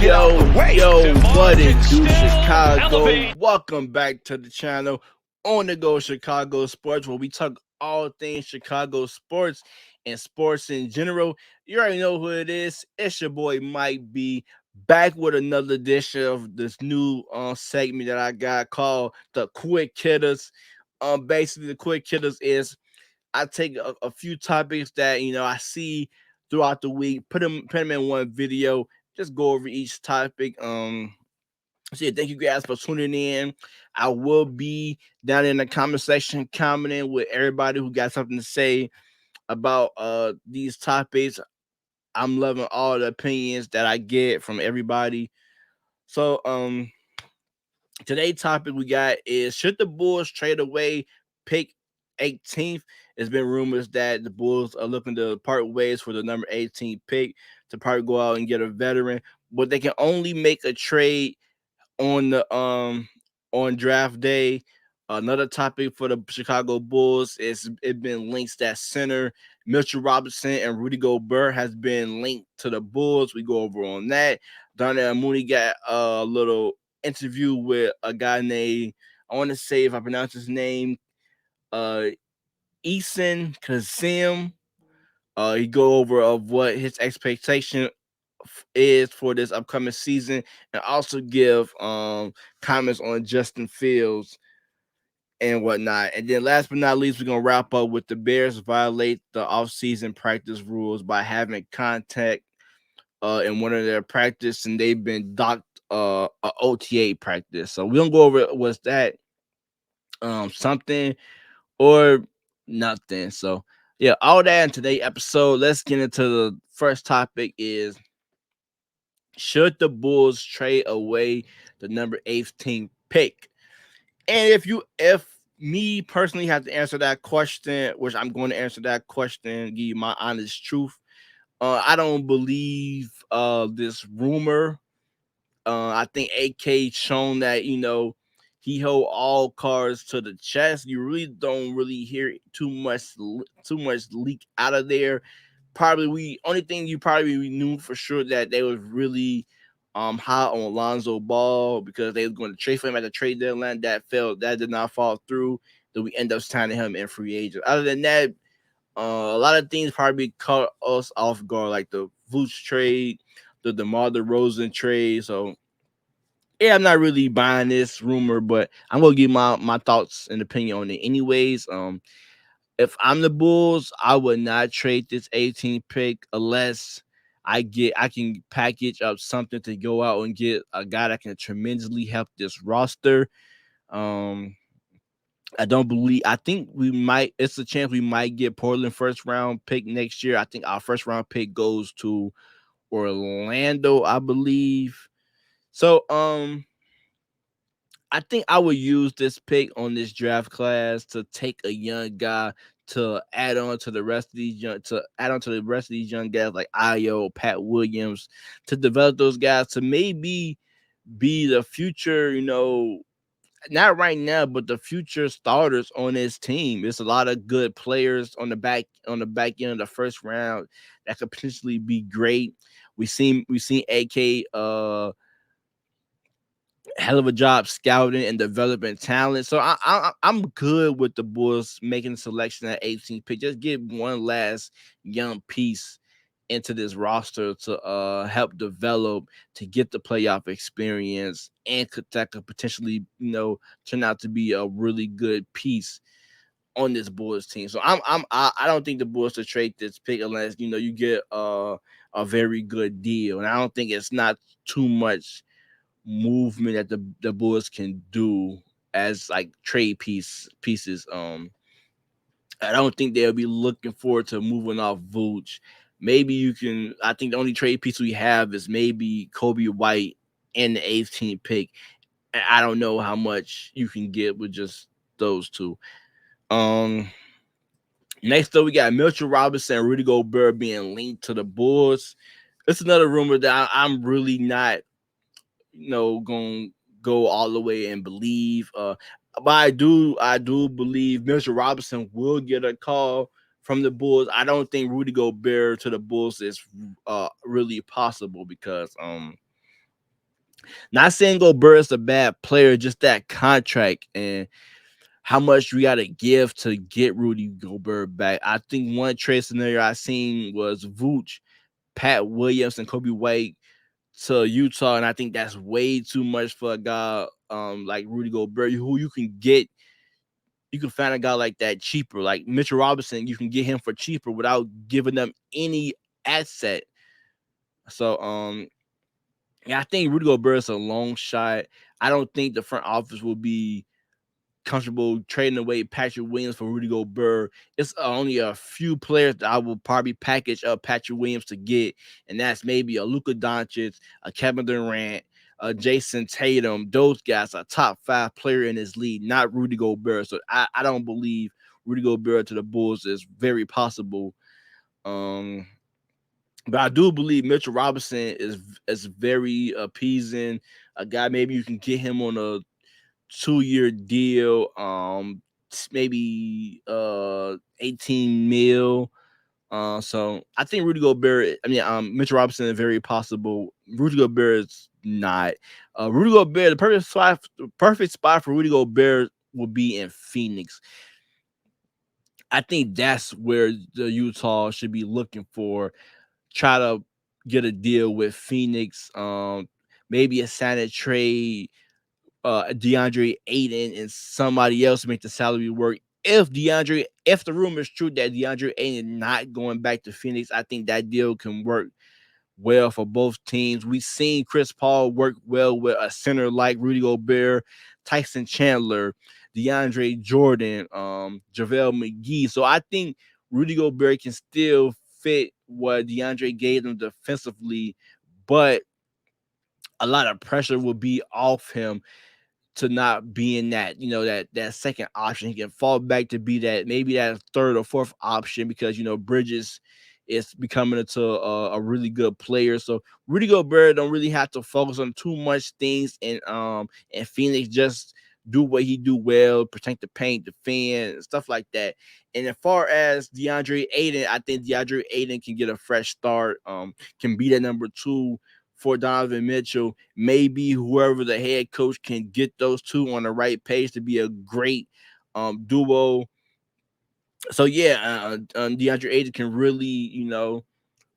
Yo, what it do, Chicago? Welcome back to the channel on the Go Chicago Sports, where we talk all things Chicago sports and sports in general. You already know who it is. It's your boy Mike B, back with another edition of this new segment that I got called the Quick Hitters. Basically, the Quick Hitters is I take a few topics that I see throughout the week, put them in one video, just go over each topic. So yeah, thank you guys for tuning in. I will be down in the comment section commenting with everybody who got something to say about these topics. I'm loving all the opinions that I get from everybody. So today's topic we got is, should the Bulls trade away pick 18th? It's been rumors that the Bulls are looking to part ways for the number 18 pick to probably go out and get a veteran, but they can only make a trade on the on draft day. Another topic for the Chicago Bulls is it been links that center Mitchell Robinson and Rudy Gobert has been linked to the Bulls. We go over on that. Darnell Mooney got a little interview with a guy named, I want to say if I pronounce his name, uh Eason Kazim. He go over of what his expectation is for this upcoming season, and also give comments on Justin Fields and whatnot. And then last but not least, we're gonna wrap up with the Bears violate the offseason practice rules by having contact in one of their practice, and they've been docked a OTA practice. So we're gonna go over was that something or nothing. So yeah, all that in today's episode. Let's get into the first topic is, should the Bulls trade away the number 18 pick? And if me personally have to answer that question, which I'm going to answer that question, give you my honest truth. I don't believe this rumor. I think AK shown that he hold all cards to the chest. You really don't really hear too much leak out of there. Probably we only thing you probably knew for sure that they was really high on Lonzo Ball because they were going to trade for him at the trade deadline. That did not fall through. Then we end up signing him in free agent. Other than that, a lot of things probably caught us off guard, like the Vooch trade, the DeMar DeRozan trade. So yeah, I'm not really buying this rumor, but I'm gonna give my thoughts and opinion on it anyways. If I'm the Bulls, I would not trade this 18 pick unless I can package up something to go out and get a guy that can tremendously help this roster. Um, I think we might. It's a chance we might get Portland first round pick next year. I think our first round pick goes to Orlando, I believe. So I think I would use this pick on this draft class to take a young guy to add on to the rest of these young guys like Ayo, Pat Williams, to develop those guys to maybe be the future, not right now, but the future starters on this team. There's a lot of good players on the back end of the first round that could potentially be great. We seen AK hell of a job scouting and developing talent. So I'm good with the Bulls making a selection at 18 pick. Just get one last young piece into this roster to help develop, to get the playoff experience, and that could potentially turn out to be a really good piece on this Bulls team. So I don't think the Bulls should trade this pick unless you get a very good deal, and I don't think it's not too much movement that the Bulls can do as like trade pieces. I don't think they'll be looking forward to moving off Vooch. Maybe you can. I think the only trade piece we have is maybe Kobe White and the 18th pick. And I don't know how much you can get with just those two. Um, Next up, we got Mitchell Robinson and Rudy Gobert being linked to the Bulls. It's another rumor that I'm really not gonna go all the way and believe. But I do believe Mitchell Robinson will get a call from the Bulls. I don't think Rudy Gobert to the Bulls is really possible because Not saying Gobert is a bad player, just that contract and how much we got to give to get Rudy Gobert back. I think one trade scenario I seen was Vooch, Pat Williams, and Kobe White to Utah, and I think that's way too much for a guy like Rudy Gobert, who you can get. You can find a guy like that cheaper, like Mitchell Robinson. You can get him for cheaper without giving them any asset. So, yeah, I think Rudy Gobert is a long shot. I don't think the front office will be comfortable trading away Patrick Williams for Rudy Gobert. It's only a few players that I will probably package up Patrick Williams to get, and that's maybe a Luka Doncic, a Kevin Durant, a Jason Tatum. Those guys are top 5 player in this league, not Rudy Gobert. So I don't believe Rudy Gobert to the Bulls is very possible. Um, but I do believe Mitchell Robinson is very appeasing. A guy maybe you can get him on a 2-year deal, maybe 18 mil. So I think Rudy Gobert, Mitchell Robinson is very possible. Rudy Gobert is not. Rudy Gobert, the perfect spot for Rudy Gobert would be in Phoenix. I think that's where the Utah should be looking for. Try to get a deal with Phoenix. Maybe a sign and trade DeAndre Ayton and somebody else make the salary work. If the rumor is true that DeAndre Ayton not going back to Phoenix, I think that deal can work well for both teams. We've seen Chris Paul work well with a center like Rudy Gobert, Tyson Chandler, DeAndre Jordan, JaVale McGee. So I think Rudy Gobert can still fit what DeAndre gave them defensively, but a lot of pressure will be off him to not being that, that second option. He can fall back to be that, maybe that third or fourth option, because Bridges is becoming into a really good player. So Rudy Gobert don't really have to focus on too much things, and Phoenix just do what he do well, protect the paint, defend, stuff like that. And as far as DeAndre Ayton, I think DeAndre Ayton can get a fresh start, can be that number 2 for Donovan Mitchell. Maybe whoever the head coach can get those two on the right page to be a great duo. So yeah, DeAndre Ayton can really,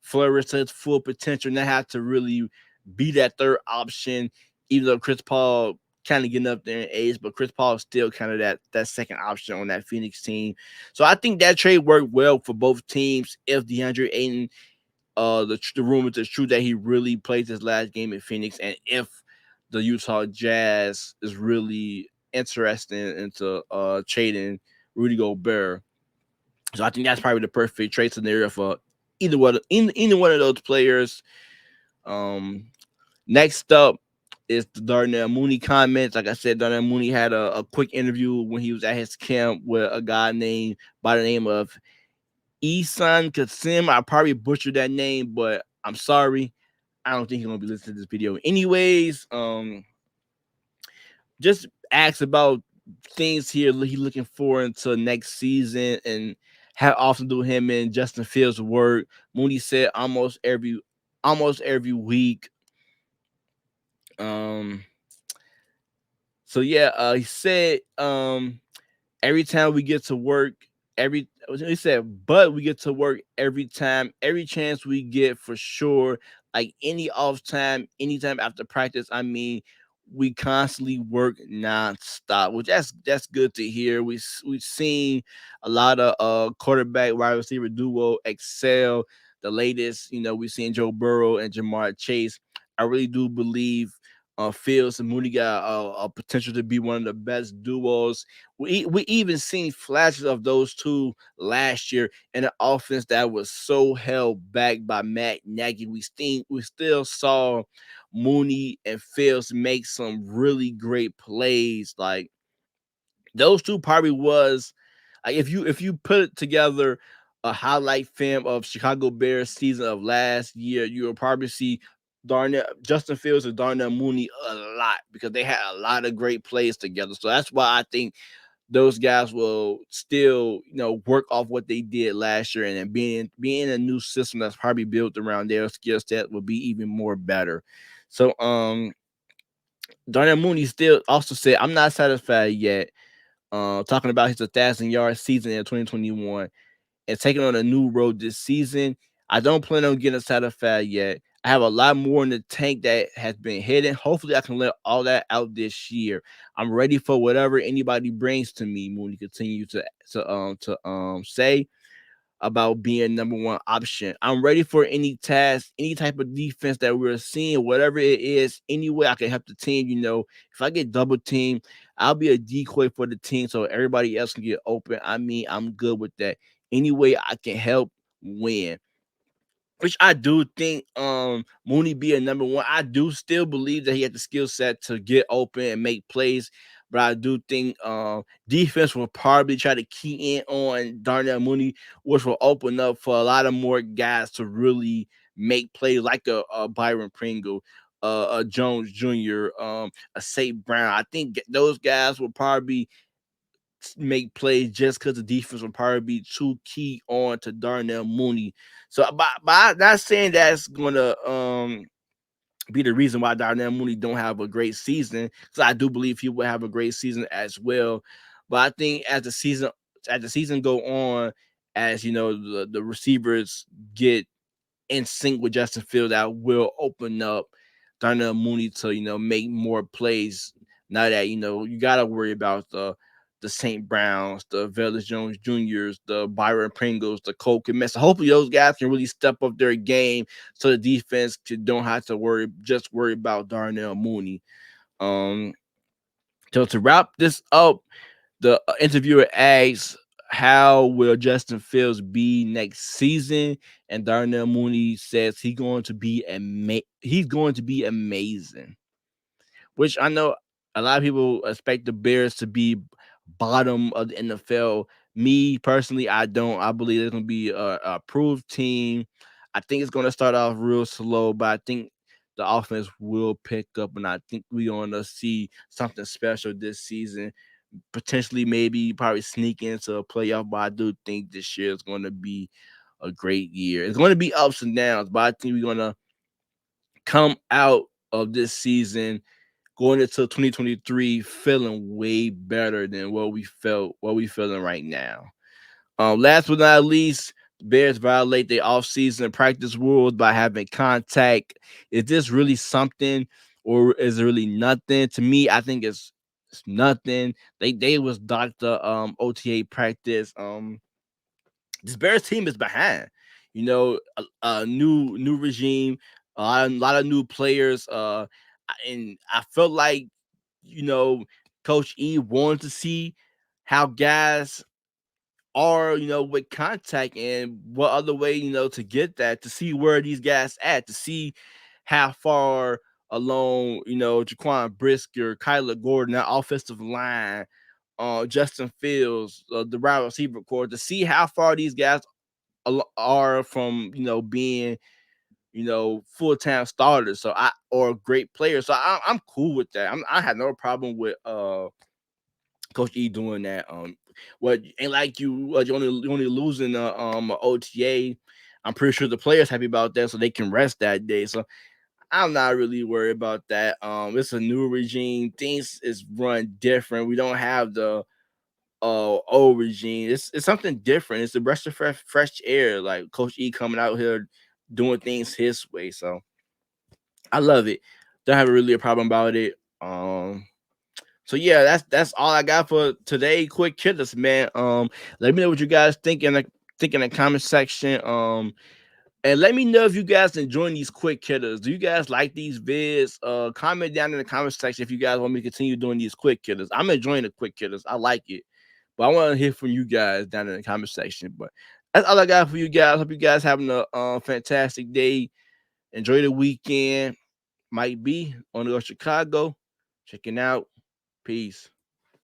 flourish to its full potential, and not have to really be that third option, even though Chris Paul kind of getting up there in age, but Chris Paul is still kind of that second option on that Phoenix team. So I think that trade worked well for both teams if DeAndre Ayton, the rumors is true that he really played his last game in Phoenix, and if the Utah Jazz is really interested into trading Rudy Gobert. So I think that's probably the perfect trade scenario for either one of those players. Um, Next up is the Darnell Mooney comments. Like I said, Darnell Mooney had a quick interview when he was at his camp with a guy named by the name of Isan Kasim. I probably butchered that name, but I'm sorry. I don't think he's gonna be listening to this video. Anyways, just ask about things here he looking for into next season, and how often do him and Justin Fields work. Mooney said almost every week. Um, so yeah, he said every time we get to work, he said, but we get to work every time, every chance we get, for sure. Like any off time, anytime after practice. I mean, we constantly work nonstop, which that's good to hear. We've seen a lot of quarterback wide receiver duo excel. The latest, we've seen Joe Burrow and Jamar Chase. I really do believe Fields and Mooney got a potential to be one of the best duos. We even seen flashes of those two last year in an offense that was so held back by Matt Nagy. We still saw Mooney and Fields make some really great plays. Like those two probably was, like, if you put together a highlight film of Chicago Bears season of last year, you will probably see Justin Fields and Darnell Mooney a lot, because they had a lot of great plays together. So that's why I think those guys will still, work off what they did last year, and then being a new system that's probably built around their skill set will be even more better. So Darnell Mooney still also said, "I'm not satisfied yet." Talking about his 1,000-yard season in 2021 and taking on a new road this season. I don't plan on getting satisfied yet. I have a lot more in the tank that has been hidden. Hopefully, I can let all that out this year. I'm ready for whatever anybody brings to me. Mooney continued to say about being number one option. I'm ready for any task, any type of defense that we're seeing, whatever it is, any way I can help the team. If I get double teamed, I'll be a decoy for the team so everybody else can get open. I mean, I'm good with that. Any way I can help win. Which I do think Mooney being number one, I do still believe that he had the skill set to get open and make plays. But I do think defense will probably try to key in on Darnell Mooney, which will open up for a lot of more guys to really make plays like a Byron Pringle, a Jones Jr., a St. Brown. I think those guys will probably make plays just because the defense will probably be too key on to Darnell Mooney. So, by not saying that's gonna be the reason why Darnell Mooney don't have a great season, because I do believe he will have a great season as well. But I think as the season go on, as the receivers get in sync with Justin Fields, that will open up Darnell Mooney to make more plays. Now that you gotta worry about the St. Browns, the Velus Jones Juniors, the Byron Pringles, the Cole Kmet. Hopefully those guys can really step up their game so the defense don't have to worry about Darnell Mooney. Um, so to wrap this up, the interviewer asks, "How will Justin Fields be next season?" And Darnell Mooney says he's going to be amazing. Which I know a lot of people expect the Bears to be bottom of the NFL. Me personally, I don't. I believe it's going to be a approved team. I think it's going to start off real slow, but I think the offense will pick up, and I think we're going to see something special this season. Potentially, maybe probably sneak into a playoff, but I do think this year is going to be a great year. It's going to be ups and downs, but I think we're going to come out of this season going into 2023 feeling way better than what we feeling right now. Last but not least, the Bears violate their offseason practice rules by having contact. Is this really something or is it really nothing? To me, I think it's nothing. They was docked the OTA practice. This Bears team is behind. A new regime, a lot of new players. And I felt like you know Coach E wanted to see how guys are with contact and what other way to get that to see where these guys at to see how far along Jaquan Brisker, Kyler Gordon, that offensive line, Justin Fields, the wide receiver core to see how far these guys are from being full-time starters or great players. So I'm cool with that. I had no problem with Coach E doing that. What ain't like you only losing OTA. I'm pretty sure the players happy about that, so they can rest that day. So I'm not really worried about that. It's a new regime. Things is run different. We don't have the old regime. It's something different. It's the breath of fresh air. Like Coach E coming out here doing things his way. So I love it. Don't have really a problem about it. So yeah, that's all I got for today. Quick hitters, man. Let me know what you guys think in the comment section. And let me know if you guys enjoying these quick hitters. Do you guys like these vids? Comment down in the comment section if you guys want me to continue doing these quick hitters. I'm enjoying the quick hitters. I like it. But I want to hear from you guys down in the comment section. But that's all I got for you guys. Hope you guys having a fantastic day. Enjoy the weekend. Might be on to go Chicago. Checking out. Peace.